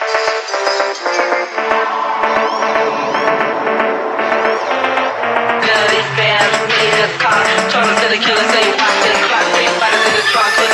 Dirty fans, made a car, turn to the killer, say watch this clock, three fighters in the trunk.